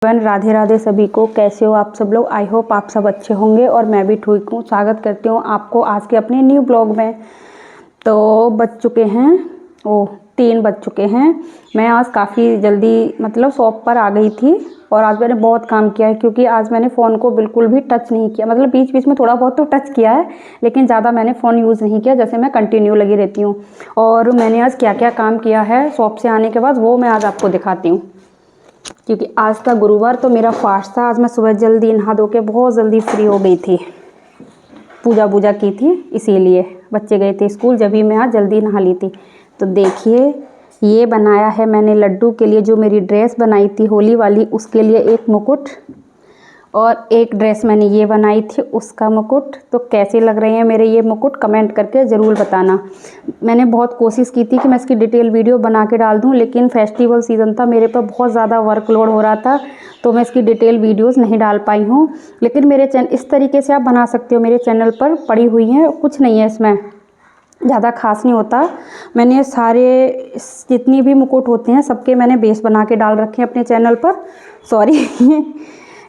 राधे राधे सभी को। कैसे हो आप सब लोग? आई होप आप सब अच्छे होंगे और मैं भी ठीक हूँ। स्वागत करती हूँ आपको आज के अपने न्यू ब्लॉग में। तो बज चुके हैं 3 बज चुके हैं। मैं आज काफ़ी जल्दी शॉप पर आ गई थी और आज मैंने बहुत काम किया है, क्योंकि आज मैंने फ़ोन को बिल्कुल भी टच नहीं किया। बीच बीच में थोड़ा बहुत तो टच किया है, लेकिन ज़्यादा मैंने फ़ोन यूज़ नहीं किया, जैसे मैं कंटिन्यू लगी रहती हूँ। और मैंने आज क्या क्या काम किया है शॉप से आने के बाद, वो मैं आज आपको दिखाती हूँ। क्योंकि आज था गुरुवार, तो मेरा फास्ट था। आज मैं सुबह जल्दी नहा धो के बहुत जल्दी फ्री हो गई थी, पूजा की थी, इसीलिए बच्चे गए थे स्कूल, जब भी मैं आज जल्दी नहा ली थी। तो देखिए, ये बनाया है मैंने लड्डू के लिए, जो मेरी ड्रेस बनाई थी होली वाली, उसके लिए एक मुकुट, और एक ड्रेस मैंने ये बनाई थी उसका मुकुट। तो कैसे लग रहे हैं मेरे ये मुकुट, कमेंट करके ज़रूर बताना। मैंने बहुत कोशिश की थी कि मैं इसकी डिटेल वीडियो बना के डाल दूं, लेकिन फेस्टिवल सीज़न था, मेरे पर बहुत ज़्यादा वर्कलोड हो रहा था, तो मैं इसकी डिटेल वीडियोस नहीं डाल पाई हूँ। लेकिन मेरे चैनल इस तरीके से आप बना सकते हो, मेरे चैनल पर पड़ी हुई हैं, कुछ नहीं है इसमें, ज़्यादा खास नहीं होता। मैंने सारे जितनी भी मुकुट होते हैं सबके मैंने बेस बना के डाल रखे हैं अपने चैनल पर। सॉरी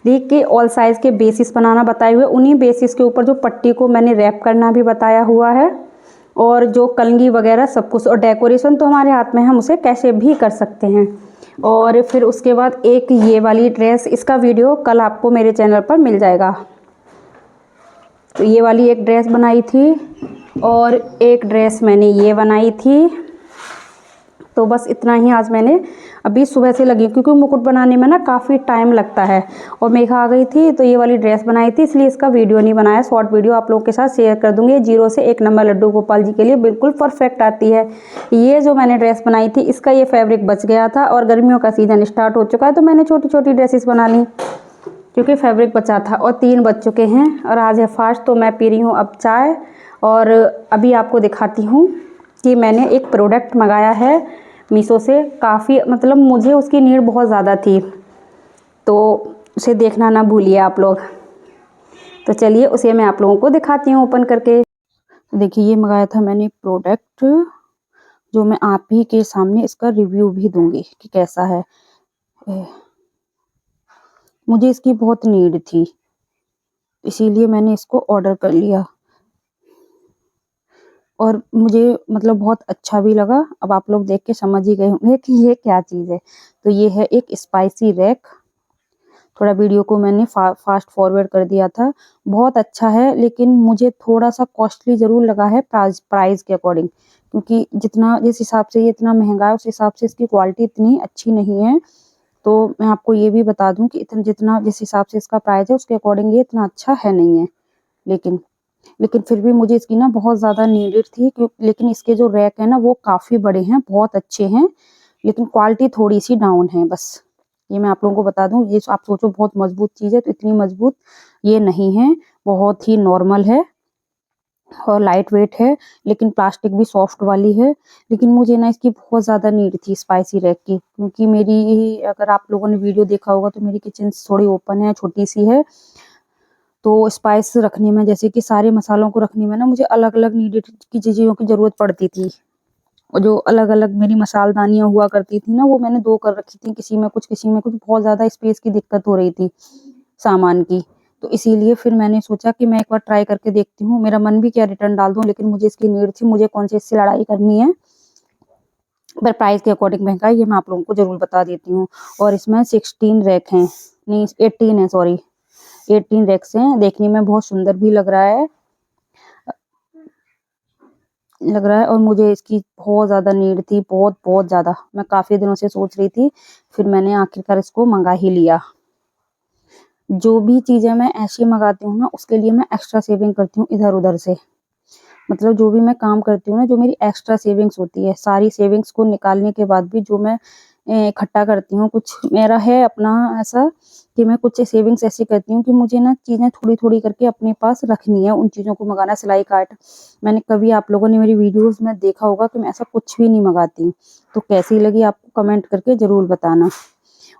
देख के ऑल साइज़ के बेसिस बनाना बताए हुए, उन्हीं बेसिस के ऊपर जो पट्टी को मैंने रैप करना भी बताया हुआ है, और जो कलंगी वगैरह सब कुछ, और डेकोरेशन तो हमारे हाथ में, हम उसे कैसे भी कर सकते हैं। और फिर उसके बाद एक ये वाली ड्रेस, इसका वीडियो कल आपको मेरे चैनल पर मिल जाएगा। तो ये वाली एक ड्रेस बनाई थी, और एक ड्रेस मैंने ये बनाई थी। तो बस इतना ही आज मैंने अभी सुबह से लगी, क्योंकि मुकुट बनाने में ना काफ़ी टाइम लगता है। और मेघा आ गई थी तो ये वाली ड्रेस बनाई थी, इसलिए इसका वीडियो नहीं बनाया। शॉर्ट वीडियो आप लोगों के साथ शेयर कर दूंगी। 0 से 1 नंबर लड्डू गोपाल जी के लिए बिल्कुल परफेक्ट आती है। ये जो मैंने ड्रेस बनाई थी, इसका ये फैब्रिक बच गया था, और गर्मियों का सीज़न स्टार्ट हो चुका है, तो मैंने छोटी छोटी ड्रेसेस बना ली क्योंकि फैब्रिक बचा था। और 3 बज चुके हैं और आज है फास्ट, तो मैं पी रही हूँ अब चाय। और अभी आपको दिखाती हूँ कि मैंने एक प्रोडक्ट मंगाया है मीशो से। काफ़ी मुझे उसकी नीड बहुत ज़्यादा थी, तो उसे देखना ना भूलिए आप लोग। तो चलिए उसे मैं आप लोगों को दिखाती हूँ ओपन करके। देखिए, ये मंगाया था मैंने प्रोडक्ट, जो मैं आप ही के सामने इसका रिव्यू भी दूंगी कि कैसा है। मुझे इसकी बहुत नीड थी, इसीलिए मैंने इसको ऑर्डर कर लिया, और मुझे बहुत अच्छा भी लगा। अब आप लोग देख के समझ ही गए होंगे कि ये क्या चीज़ है। तो ये है एक स्पाइसी रैक। थोड़ा वीडियो को मैंने फास्ट फॉरवर्ड कर दिया था। बहुत अच्छा है, लेकिन मुझे थोड़ा सा कॉस्टली ज़रूर लगा है प्राइस के अकॉर्डिंग, क्योंकि जिस हिसाब से ये इतना महंगा है, उस हिसाब से इसकी क्वालिटी इतनी अच्छी नहीं है। तो मैं आपको ये भी बता दूं कि जितना जिस हिसाब से इसका प्राइस है, उसके अकॉर्डिंग ये इतना अच्छा है नहीं है। लेकिन फिर भी मुझे इसकी ना बहुत ज़्यादा नीडेड थी, लेकिन इसके जो रैक है ना, वो काफ़ी बड़े हैं, बहुत अच्छे हैं, लेकिन क्वालिटी थोड़ी सी डाउन है बस। ये मैं आप लोगों को बता दूं। ये आप सोचो बहुत मजबूत चीज़ है, तो इतनी मजबूत ये नहीं है, बहुत ही नॉर्मल है और लाइट वेट है, लेकिन प्लास्टिक भी सॉफ्ट वाली है। लेकिन मुझे ना इसकी बहुत ज़्यादा नीड थी स्पाइसी रैक की, क्योंकि मेरी, अगर आप लोगों ने वीडियो देखा होगा, तो मेरी किचन थोड़ी ओपन है, छोटी सी है। तो स्पाइस रखने में, जैसे कि सारे मसालों को रखने में ना, मुझे अलग अलग नीडेड की चीज़ों की ज़रूरत पड़ती थी। और जो अलग अलग मेरी मसालदानियाँ हुआ करती थी ना, वो मैंने 2 कर रखी थी, किसी में कुछ किसी में कुछ। बहुत ज़्यादा स्पेस की दिक्कत हो रही थी सामान की, तो इसीलिए फिर मैंने सोचा कि मैं एक बार ट्राई करके देखती हूँ। मेरा मन भी किया रिटर्न डाल दूँ, लेकिन मुझे इसकी नीड थी, मुझे कौन सी इससे लड़ाई करनी है। पर प्राइस के अकॉर्डिंग महंगा है, ये मैं आप लोगों को ज़रूर बता देती हूँ। और इसमें 16 रैक हैं, नहीं 18 है, सॉरी 18 रैक्स हैं। देखने में बहुत सुंदर भी लग रहा है और मुझे इसकी बहुत ज़्यादा नीड थी, बहुत बहुत ज़्यादा। मैं काफ़ी दिनों से सोच रही थी, फिर मैंने आखिरकार इसको मंगा ही लिया। जो भी चीज़ें मैं ऐसी मंगाती हूँ ना, उसके लिए मैं एक्स्ट्रा सेविंग करती हूँ इधर उधर से। जो भी मैं काम करती हूँ ना, जो मेरी एक्स्ट्रा सेविंग्स होती है, सारी सेविंग्स को निकालने के बाद भी जो मैं इकट्ठा करती हूँ, कुछ मेरा है अपना ऐसा कि मैं कुछ सेविंग्स ऐसी करती हूँ कि मुझे ना चीज़ें थोड़ी थोड़ी करके अपने पास रखनी है, उन चीज़ों को मंगाना। सिलाई काट, मैंने कभी, आप लोगों ने मेरी वीडियोस में देखा होगा कि मैं ऐसा कुछ भी नहीं मंगाती। तो कैसी लगी आपको कमेंट करके ज़रूर बताना।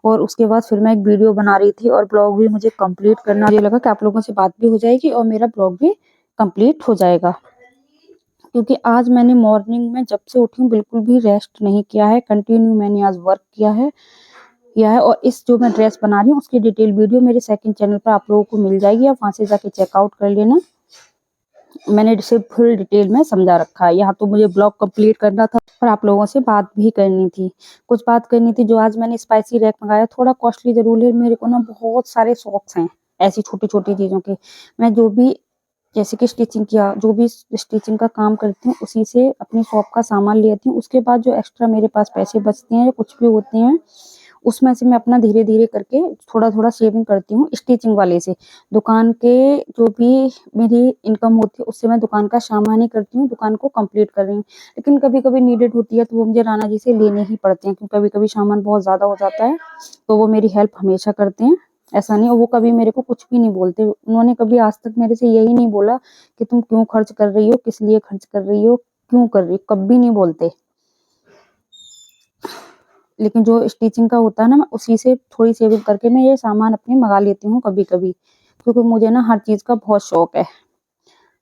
और उसके बाद फिर मैं एक वीडियो बना रही थी, और ब्लॉग भी मुझे कंप्लीट करना, मुझे लगा कि आप लोगों से बात भी हो जाएगी और मेरा ब्लॉग भी कंप्लीट हो जाएगा। क्योंकि आज मैंने मॉर्निंग में जब से उठी हूँ, बिल्कुल भी रेस्ट नहीं किया है, कंटिन्यू मैंने आज वर्क किया है। किया है। और इस जो मैं ड्रेस बना रही हूँ उसकी डिटेल वीडियो मेरे सेकंड चैनल पर आप लोगों को मिल जाएगी, आप वहाँ से जाके चेकआउट कर लेना। मैंने इसे फुल डिटेल में समझा रखा है। यहाँ तो मुझे ब्लॉग कंप्लीट करना था और आप लोगों से बात भी करनी थी, कुछ बात करनी थी। जो आज मैंने स्पाइसी रैक मंगाया, थोड़ा कॉस्टली जरूर है, मेरे को ना बहुत सारे शौक हैं ऐसी छोटी छोटी चीज़ों के। मैं जो भी जैसे कि स्टिचिंग किया, जो भी स्टिचिंग का काम करती हूँ उसी से अपनी शॉप का सामान लेती हूँ। उसके बाद जो एक्स्ट्रा मेरे पास पैसे बचते हैं या कुछ भी होते हैं, उसमें से मैं अपना धीरे धीरे करके थोड़ा थोड़ा सेविंग करती हूँ स्टिचिंग वाले से। दुकान के जो भी मेरी इनकम होती है उससे मैं दुकान का सामान ही करती हूँ, दुकान को कंप्लीट कर रही हूँ। लेकिन कभी कभी नीडेड होती है तो वो मुझे राना जी से लेने ही पड़ते हैं, क्योंकि कभी कभी सामान बहुत ज्यादा हो जाता है, तो वो मेरी हेल्प हमेशा करते हैं। ऐसा नहीं, और वो कभी मेरे को कुछ भी नहीं बोलते। उन्होंने कभी आज तक मेरे से यही नहीं बोला कि तुम क्यों खर्च कर रही हो, किस लिए खर्च कर रही हो, क्यों कर रही हो, कभी नहीं बोलते। लेकिन जो स्टिचिंग का होता है ना, मैं उसी से थोड़ी सेविंग करके मैं ये सामान अपने मंगा लेती हूँ कभी कभी, क्योंकि मुझे ना हर चीज का बहुत शौक है।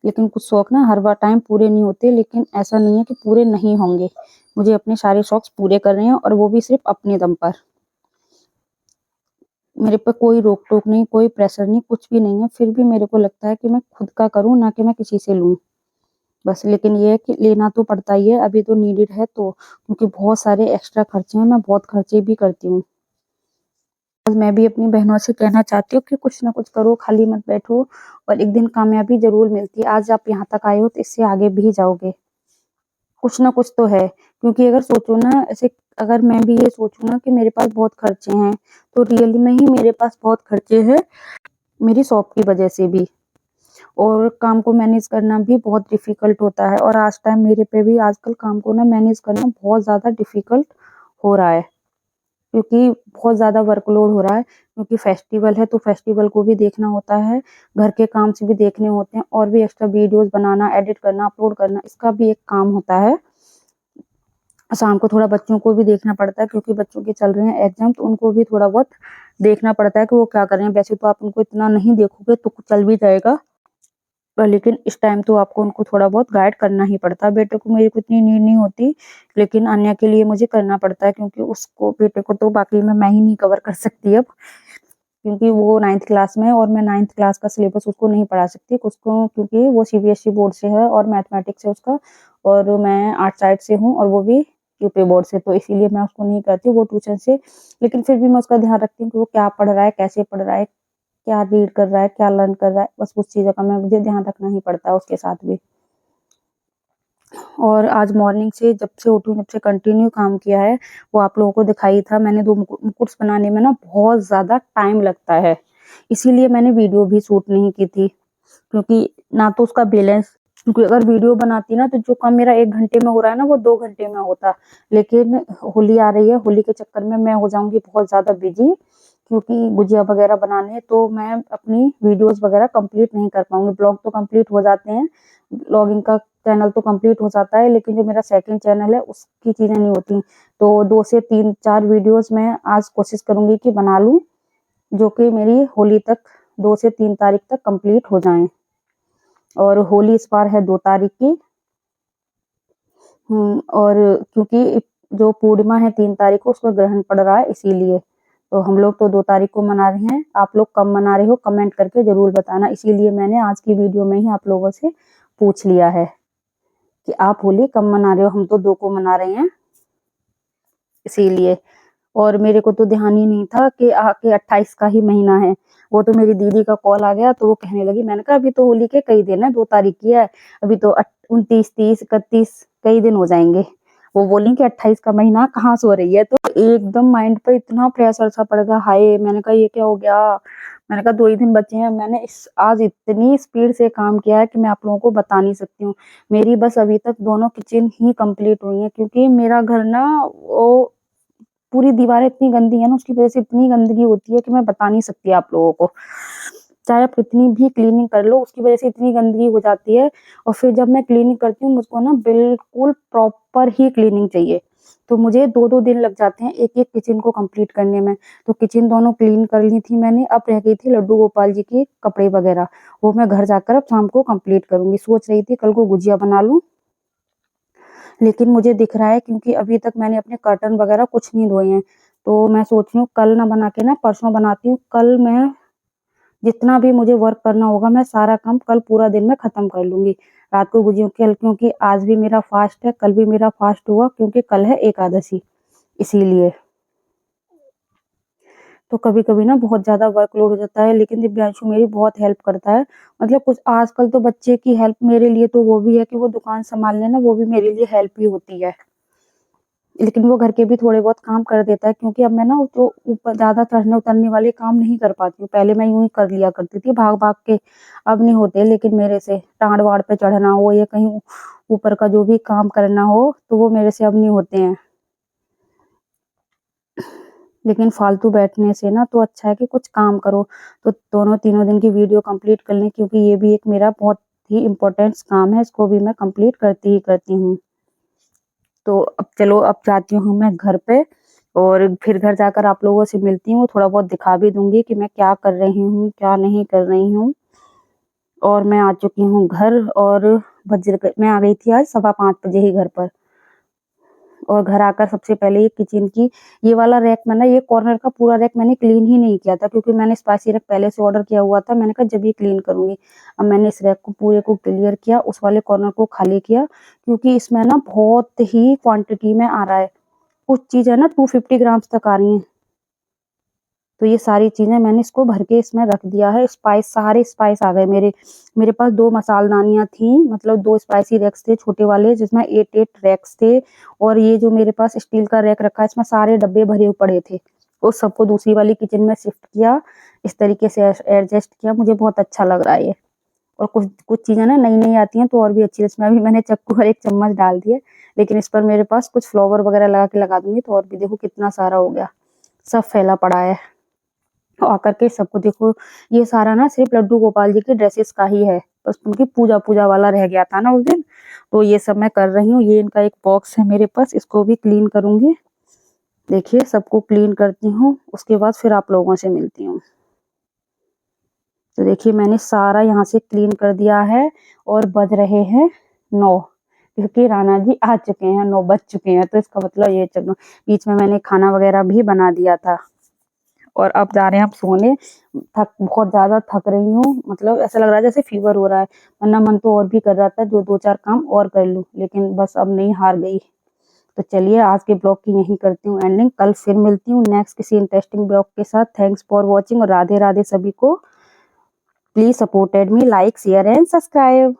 लेकिन कुछ शौक ना हर बार टाइम पूरे नहीं होते, लेकिन ऐसा नहीं है कि पूरे नहीं होंगे। मुझे अपने सारे शौक पूरे करने हैं, और वो भी सिर्फ अपने दम पर। मेरे पे कोई रोक टोक नहीं, कोई प्रेशर नहीं, कुछ भी नहीं है। फिर भी मेरे को लगता है कि मैं खुद का करूँ, ना कि मैं किसी से लूँ बस। लेकिन ये है कि लेना तो पड़ता ही है, अभी तो नीडेड है तो, क्योंकि बहुत सारे एक्स्ट्रा खर्चे हैं, मैं बहुत खर्चे भी करती हूँ। आज मैं भी अपनी बहनों से कहना चाहती हूँ कि कुछ ना कुछ करो, खाली मत बैठो, और एक दिन कामयाबी जरूर मिलती है। आज आप यहाँ तक आए हो तो इससे आगे भी जाओगे, कुछ ना कुछ तो है। क्योंकि अगर सोचो ना ऐसे, अगर मैं भी ये सोचूं ना कि मेरे पास बहुत खर्चे हैं, तो रियली में ही मेरे पास बहुत खर्चे हैं, मेरी शॉप की वजह से भी। और काम को मैनेज करना भी बहुत डिफिकल्ट होता है, और आज टाइम मेरे पे भी आजकल काम को ना मैनेज करना बहुत ज़्यादा डिफिकल्ट हो रहा है, क्योंकि बहुत ज़्यादा वर्कलोड हो रहा है। क्योंकि फेस्टिवल है तो फेस्टिवल को भी देखना होता है, घर के काम से भी देखने होते हैं, और भी एक्स्ट्रा वीडियोस बनाना, एडिट करना, अपलोड करना, इसका भी एक काम होता है। शाम को थोड़ा बच्चों को भी देखना पड़ता है, क्योंकि बच्चों के चल रहे हैं एग्जाम, तो उनको भी थोड़ा बहुत देखना पड़ता है कि वो क्या कर रहे हैं। वैसे तो आप उनको इतना नहीं देखोगे तो चल भी जाएगा, लेकिन इस टाइम तो आपको उनको थोड़ा बहुत गाइड करना ही पड़ता है। बेटे को मेरी को इतनी नीड नहीं होती, लेकिन अन्य के लिए मुझे करना पड़ता है, क्योंकि उसको, बेटे को तो बाकी में मैं ही नहीं कवर कर सकती अब, क्योंकि वो 9th क्लास में है और मैं 9th क्लास का सिलेबस उसको नहीं पढ़ा सकती उसको, क्योंकि वो सीबीएसई बोर्ड से है और मैथमेटिक्स है उसका, और मैं आर्ट साइड से हूँ, और वो भी यूपी बोर्ड से, तो इसीलिए मैं उसको नहीं करती वो ट्यूशन से। लेकिन फिर भी मैं उसका ध्यान रखती हूँ कि वो क्या पढ़ रहा है, कैसे पढ़ रहा है, क्या रीड कर रहा है, क्या लर्न कर रहा है, बस उस चीज़ों का मैं मुझे ध्यान रखना ही पड़ता है उसके साथ भी। और आज मॉर्निंग से जब से उठी जब से कंटिन्यू काम किया है, वो आप लोगों को दिखाई था। मैंने 2 मुकुट्स बनाने में ना बहुत ज़्यादा टाइम लगता है, इसीलिए मैंने वीडियो भी शूट नहीं की थी, क्योंकि ना तो उसका बैलेंस, क्योंकि अगर वीडियो बनाती ना तो जो काम मेरा 1 घंटे में हो रहा है ना वो 2 घंटे में होता। लेकिन होली आ रही है, होली के चक्कर में मैं हो जाऊंगी बहुत ज़्यादा बिजी, क्योंकि गुजिया वगैरह बनाने हैं, तो मैं अपनी वीडियोस वगैरह कंप्लीट नहीं कर पाऊंगी। ब्लॉग तो कंप्लीट हो जाते हैं, ब्लॉगिंग का चैनल तो कंप्लीट हो जाता है, लेकिन जो मेरा सेकंड चैनल है उसकी चीज़ें नहीं होती। तो 2 से 3-4 वीडियोस मैं आज कोशिश करूंगी कि बना लूं, जो कि मेरी होली तक 2 से 3 तारीख तक कंप्लीट हो जाएं। और होली इस बार है 2 तारीख की। और क्योंकि जो पूर्णिमा है 3 तारीख को, उसका ग्रहण पड़ रहा है, इसीलिए। तो हम लोग तो 2 तारीख को मना रहे हैं, आप लोग कब मना रहे हो कमेंट करके जरूर बताना। इसीलिए मैंने आज की वीडियो में ही आप लोगों से पूछ लिया है कि आप होली कब मना रहे हो। हम तो 2 को मना रहे हैं, इसीलिए। और मेरे को तो ध्यान ही नहीं था कि आके 28 का ही महीना है। वो तो मेरी दीदी का कॉल आ गया, तो वो कहने लगी, मैंने कहा अभी तो होली के कई दिन है, 2 तारीख की है, अभी तो 29, 30, 31 कई दिन हो जाएंगे। वो बोली कि 28 का महीना कहाँ से हो रही है, तो एकदम माइंड पे इतना प्रेशर सा पड़ गया। हाय, मैंने कहा ये क्या हो गया। मैंने कहा 2 ही दिन बचे हैं। मैंने इस आज इतनी स्पीड से काम किया है कि मैं आप लोगों को बता नहीं सकती हूँ। मेरी बस अभी तक दोनों किचन ही कंप्लीट हुई है, क्योंकि मेरा घर ना वो पूरी दीवारें इतनी गंदी है ना, उसकी वजह से इतनी गंदगी होती है कि मैं बता नहीं सकती आप लोगों को। चाहे आप कितनी भी क्लीनिंग कर लो, उसकी वजह से इतनी गंदगी हो जाती है। और फिर जब मैं क्लीनिंग करती हूँ, मुझको ना बिल्कुल प्रॉपर ही क्लीनिंग चाहिए, तो मुझे 2-2 दिन लग जाते हैं एक एक किचन को कंप्लीट करने में। तो किचन दोनों क्लीन कर ली थी मैंने, अब रह गई थी लड्डू गोपाल जी के कपड़े वगैरह, वो मैं घर जाकर अब शाम को कंप्लीट करूंगी। सोच रही थी कल को गुजिया बना लूं, लेकिन मुझे दिख रहा है, क्योंकि अभी तक मैंने अपने कर्टन वगैरह कुछ नहीं धोए हैं, तो मैं सोच रही हूँ कल ना बना के ना परसों बनाती हूँ। कल मैं जितना भी मुझे वर्क करना होगा मैं सारा काम कल पूरा दिन में ख़त्म कर लूँगी। रात को गुजियों कल क्योंकि आज भी मेरा फास्ट है, कल भी मेरा फास्ट हुआ क्योंकि कल है एकादशी इसीलिए। तो कभी-कभी ना बहुत ज़्यादा वर्कलोड हो जाता है, लेकिन दिव्यांशु मेरी बहुत हेल्प करता है। मतलब कुछ आजकल तो बच्चे की हेल्प मेरे लिए तो वो भी है कि वो दुकान सँभालने ना वो भी मेरे लिए हेल्प ही होती है। लेकिन वो घर के भी थोड़े बहुत काम कर देता है क्योंकि अब मैं ना तो ऊपर ज़्यादा चढ़ने-उतरने वाले काम नहीं कर पाती हूँ। पहले मैं यूँ ही कर लिया करती थी भाग-भाग के, अब नहीं होते लेकिन मेरे से टाँड़-वाड़ पे चढ़ना हो या कहीं ऊपर का जो भी काम करना हो, तो वो मेरे से अब नहीं होते हैं। लेकिन फालतू बैठने से ना तो अच्छा है कि कुछ काम करो। तो दोनों तीनों दिन की वीडियो कंप्लीट कर लें क्योंकि ये भी एक मेरा बहुत ही इम्पोर्टेंट काम है, इसको भी मैं कंप्लीट करती ही करती हूँ। तो अब चलो अब जाती हूँ मैं घर पे और फिर घर जाकर आप लोगों से मिलती हूँ, थोड़ा बहुत दिखा भी दूँगी कि मैं क्या कर रही हूँ, क्या नहीं कर रही हूँ। और मैं आ चुकी हूँ घर और मैं आ गई थी आज 5:15 बजे ही घर पर। और घर आकर सबसे पहले ये किचन की ये वाला रैक में ना ये कॉर्नर का पूरा रैक मैंने क्लीन ही नहीं किया था क्योंकि मैंने स्पाइसी रैक पहले से ऑर्डर किया हुआ था। मैंने कहा जब ये क्लीन करूँगी। अब मैंने इस रैक को पूरे को क्लियर किया, उस वाले कॉर्नर को खाली किया क्योंकि इसमें ना बहुत ही क्वांटिटी में आ रहा है। कुछ चीज़ है ना 250 ग्राम्स तक आ रही हैं। तो ये सारी चीज़ें मैंने इसको भर के इसमें रख दिया है। सारे स्पाइस आ गए मेरे। मेरे पास 2 मसालदानियाँ थी, मतलब 2 स्पाइसी रैक्स थे छोटे वाले जिसमें 8-8 रैक्स थे और ये जो मेरे पास स्टील का रैक रखा है इसमें सारे डब्बे भरे हुए पड़े थे। उस सबको दूसरी वाली किचन में शिफ्ट किया, इस तरीके से एडजस्ट किया, मुझे बहुत अच्छा लग रहा है ये। और कुछ कुछ चीज़ें ना नई-नई आती हैं तो और भी अच्छी है। इसमें अभी मैंने चक्कू और 1 चम्मच डाल दिए, लेकिन इस पर मेरे पास कुछ फ्लावर वगैरह लगा के लगा दूँगी तो और भी देखो कितना सारा हो गया। सब फैला पड़ा है। आकर के सबको देखो ये सारा ना सिर्फ लड्डू गोपाल जी की ड्रेसेस का ही है, बस उनकी पूजा वाला रह गया था ना उस दिन, तो ये सब मैं कर रही हूँ। ये इनका एक बॉक्स है मेरे पास, इसको भी क्लीन करूंगी। देखिए सबको क्लीन करती हूँ, उसके बाद फिर आप लोगों से मिलती हूँ। तो देखिए मैंने सारा यहाँ से क्लीन कर दिया है और बज रहे हैं 9 क्योंकि राणा जी आ चुके हैं, 9 बज चुके हैं। तो इसका मतलब ये चलो बीच में मैंने खाना वगैरह भी बना दिया था और अब जा रहे हैं हम सोने। बहुत ज़्यादा थक रही हूँ, मतलब ऐसा लग रहा है जैसे फ़ीवर हो रहा है, वरना मन तो और भी कर रहा था जो 2-4 काम और कर लूँ, लेकिन बस अब नहीं, हार गई। तो चलिए आज के ब्लॉग की यहीं करती हूँ एंडिंग, कल फिर मिलती हूँ नेक्स्ट किसी इंटरेस्टिंग ब्लॉग के साथ। थैंक्स फॉर वॉचिंग और राधे-राधे सभी को। Please supported me, like, share and subscribe.